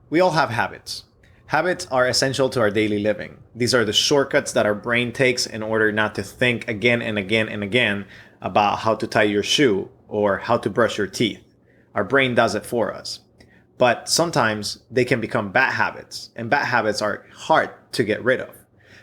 We all have habits. Habits are essential to our daily living. These are the shortcuts that our brain takes in order not to think again and again and again about how to tie your shoe or how to brush your teeth. Our brain does it for us. But sometimes they can become bad habits, and bad habits are hard to get rid of.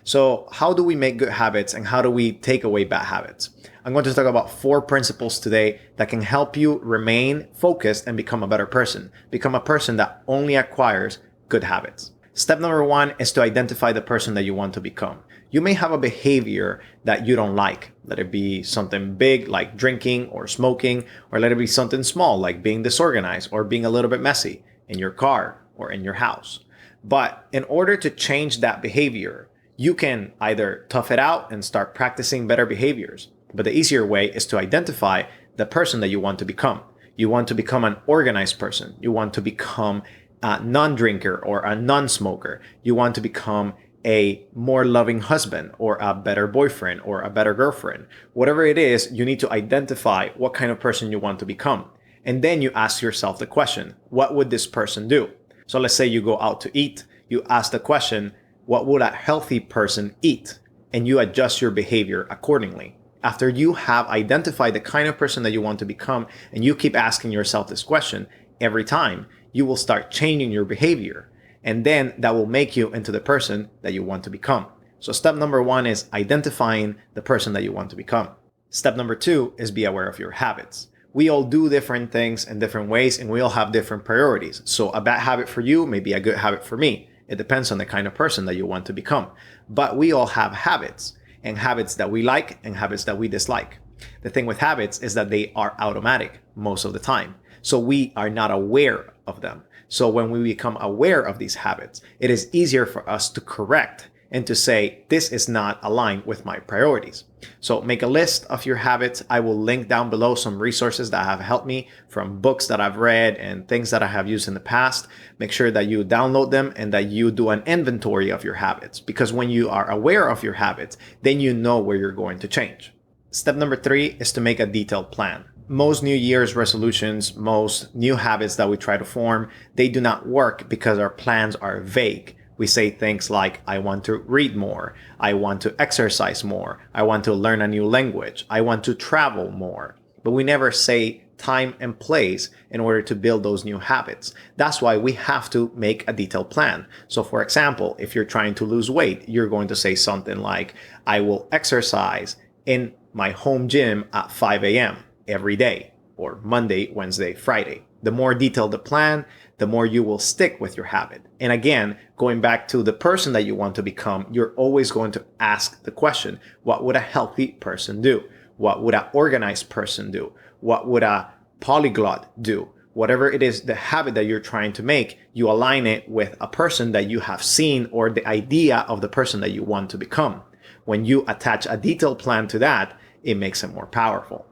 So, how do we make good habits and how do we take away bad habits? I'm going to talk about 4 principles today that can help you remain focused and become a better person. Become a person that only acquires good habits. Step number 1 is to identify the person that you want to become. You may have a behavior that you don't like. Let it be something big like drinking or smoking, or let it be something small like being disorganized or being a little bit messy in your car or in your house. But in order to change that behavior, you can either tough it out and start practicing better behaviors. But the easier way is to identify the person that you want to become. You want to become an organized person. You want to become a non-drinker or a non-smoker. You want to become a more loving husband or a better boyfriend or a better girlfriend. Whatever it is, you need to identify what kind of person you want to become. And then you ask yourself the question, what would this person do? So let's say you go out to eat. You ask the question, what would a healthy person eat? And you adjust your behavior accordingly. After you have identified the kind of person that you want to become, and you keep asking yourself this question every time, you will start changing your behavior. And then that will make you into the person that you want to become. So step number 1 is identifying the person that you want to become. Step number 2 is be aware of your habits. We all do different things in different ways, and we all have different priorities. So a bad habit for you may be a good habit for me. It depends on the kind of person that you want to become. But we all have habits, and habits that we like and habits that we dislike. The thing with habits is that they are automatic most of the time. So we are not aware of them. So when we become aware of these habits, it is easier for us to correct and to say, this is not aligned with my priorities. So make a list of your habits. I will link down below some resources that have helped me from books that I've read and things that I have used in the past. Make sure that you download them and that you do an inventory of your habits, because when you are aware of your habits, then you know where you're going to change. Step number 3 is to make a detailed plan. Most New Year's resolutions, most new habits that we try to form, they do not work because our plans are vague. We say things like, I want to read more, I want to exercise more, I want to learn a new language, I want to travel more. But we never say time and place in order to build those new habits. That's why we have to make a detailed plan. So for example, if you're trying to lose weight, you're going to say something like, I will exercise in my home gym at 5 a.m. every day, or Monday, Wednesday, Friday. The more detailed the plan, the more you will stick with your habit. And again, going back to the person that you want to become, you're always going to ask the question, what would a healthy person do? What would an organized person do? What would a polyglot do? Whatever it is, the habit that you're trying to make, you align it with a person that you have seen or the idea of the person that you want to become. When you attach a detailed plan to that, it makes it more powerful.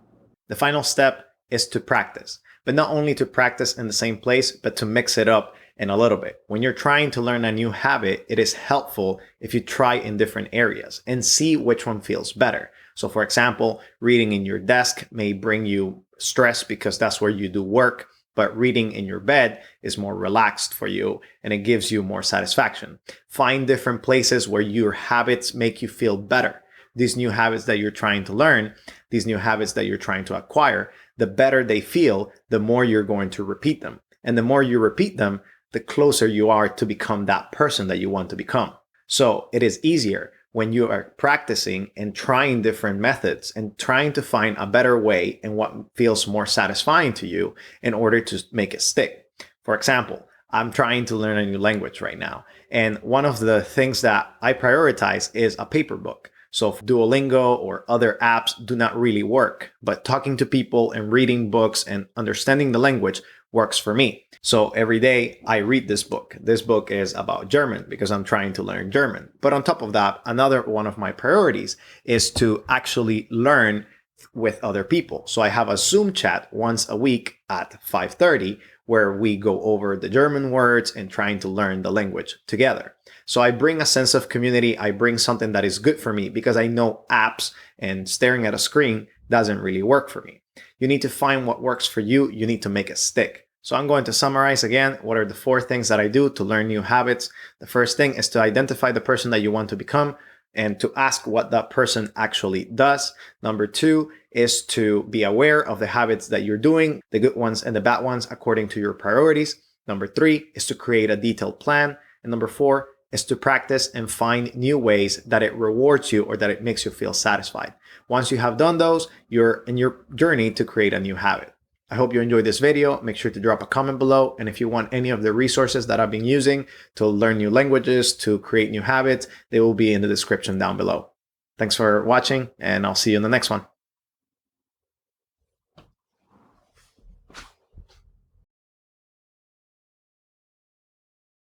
The final step is to practice, but not only to practice in the same place, but to mix it up in a little bit. When you're trying to learn a new habit, it is helpful if you try in different areas and see which one feels better. So for example, reading in your desk may bring you stress because that's where you do work, but reading in your bed is more relaxed for you and it gives you more satisfaction. Find different places where your habits make you feel better. These new habits that you're trying to learn, these new habits that you're trying to acquire, the better they feel, the more you're going to repeat them. And the more you repeat them, the closer you are to become that person that you want to become. So it is easier when you are practicing and trying different methods and trying to find a better way and what feels more satisfying to you in order to make it stick. For example, I'm trying to learn a new language right now. And one of the things that I prioritize is a paper book. So Duolingo or other apps do not really work, but talking to people and reading books and understanding the language works for me. So every day I read this book. This book is about German because I'm trying to learn German. But on top of that, another one of my priorities is to actually learn with other people. So I have a Zoom chat once a week at 5:30 where we go over the German words and trying to learn the language together. So I bring a sense of community. I bring something that is good for me because I know apps and staring at a screen doesn't really work for me. You need to find what works for you. You need to make it stick. So I'm going to summarize again what are the 4 things that I do to learn new habits. The first thing is to identify the person that you want to become and to ask what that person actually does. Number 2 is to be aware of the habits that you're doing, the good ones and the bad ones according to your priorities. Number 3 is to create a detailed plan. And number 4 is to practice and find new ways that it rewards you or that it makes you feel satisfied. Once you have done those, you're in your journey to create a new habit. I hope you enjoyed this video. Make sure to drop a comment below. And if you want any of the resources that I've been using to learn new languages, to create new habits, they will be in the description down below. Thanks for watching, and I'll see you in the next one.